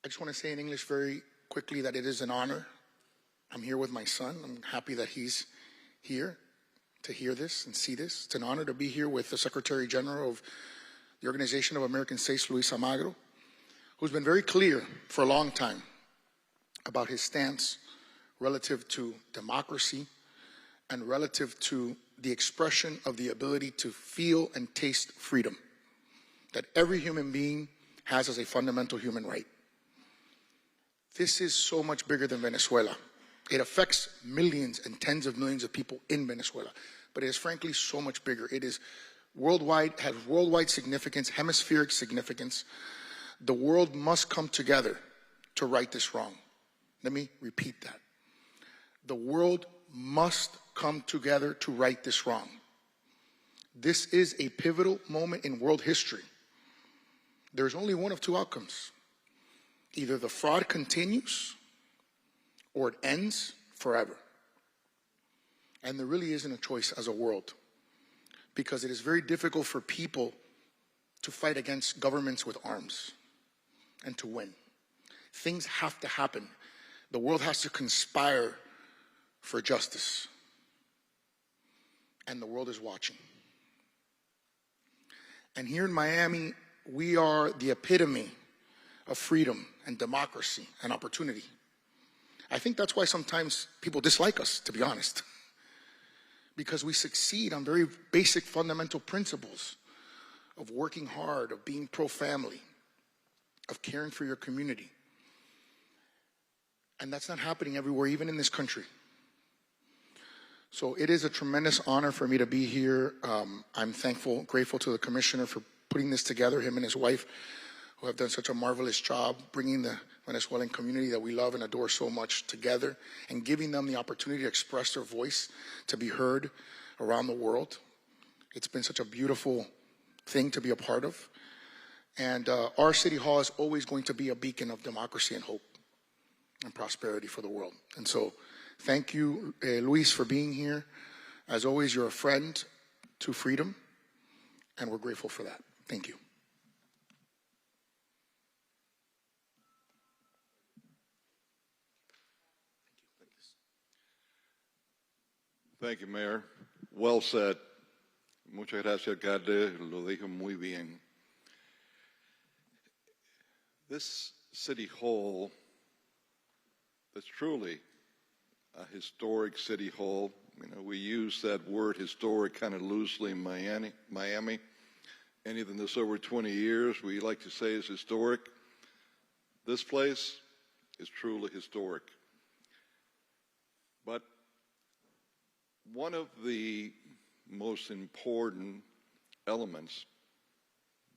I just want to say in English very quickly that it is an honor. I'm here with my son. I'm happy that he's here to hear this and see this. It's an honor to be here with the Secretary General of the Organization of American States, Luis Almagro, who's been very clear for a long time about his stance relative to democracy and relative to the expression of the ability to feel and taste freedom that every human being has as a fundamental human right. This is so much bigger than Venezuela. It affects millions and tens of millions of people in Venezuela, but it is frankly so much bigger. It is worldwide, has worldwide significance, hemispheric significance. The world must come together to right this wrong. Let me repeat that. The world must come together to right this wrong. This is a pivotal moment in world history. There's only one of two outcomes. Either the fraud continues or it ends forever. And there really isn't a choice as a world, because it is very difficult for people to fight against governments with arms and to win. Things have to happen. The world has to conspire for justice. And the world is watching. And here in Miami, we are the epitome of freedom and democracy and opportunity. I think that's why sometimes people dislike us, to be honest, because we succeed on very basic fundamental principles of working hard, of being pro-family, of caring for your community. And that's not happening everywhere, even in this country. So it is a tremendous honor for me to be here. I'm thankful, grateful to the commissioner for putting this together, him and his wife, who have done such a marvelous job bringing the Venezuelan community that we love and adore so much together and giving them the opportunity to express their voice, to be heard around the world. It's been such a beautiful thing to be a part of. And our City Hall is always going to be a beacon of democracy and hope and prosperity for the world. And so thank you, Luis, for being here. As always, you're a friend to freedom, and we're grateful for that. Thank you. Thank you, Mayor. Well said. Muchas gracias, alcalde. Lo dijo muy bien. This City Hall is truly a historic City Hall. You know, we use that word historic kind of loosely in Miami. Anything that's over 20 years, we like to say is historic. This place is truly historic. But one of the most important elements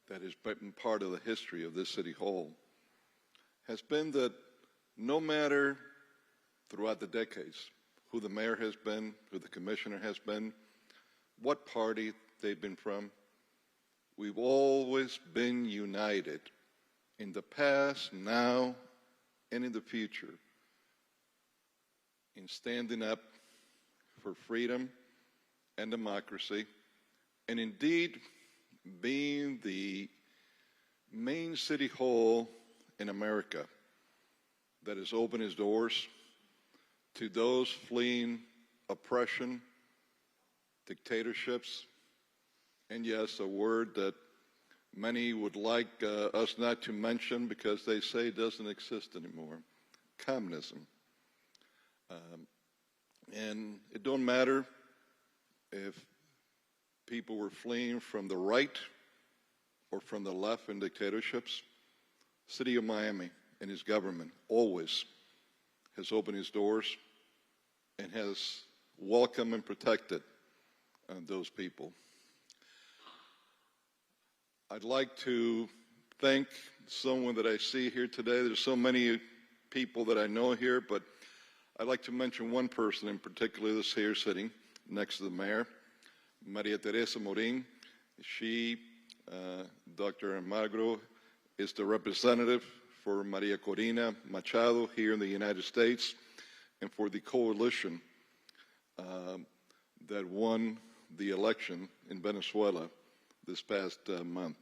that has been part of the history of this City Hall has been that no matter throughout the decades who the mayor has been, who the commissioner has been, what party they've been from, we've always been united in the past, now, and in the future in standing up for freedom and democracy, and indeed being the main City Hall in America that has opened its doors to those fleeing oppression, dictatorships, and yes, a word that many would like us not to mention because they say it doesn't exist anymore, communism. And it don't matter if people were fleeing from the right or from the left in dictatorships. City of Miami and its government always has opened its doors and has welcomed and protected those people. I'd like to thank someone that I see here today. There's so many people that I know here, but I'd like to mention one person in particular that's here sitting next to the mayor, Maria Teresa Morin. She, Dr. Almagro, is the representative for Maria Corina Machado here in the United States and for the coalition that won the election in Venezuela this past month.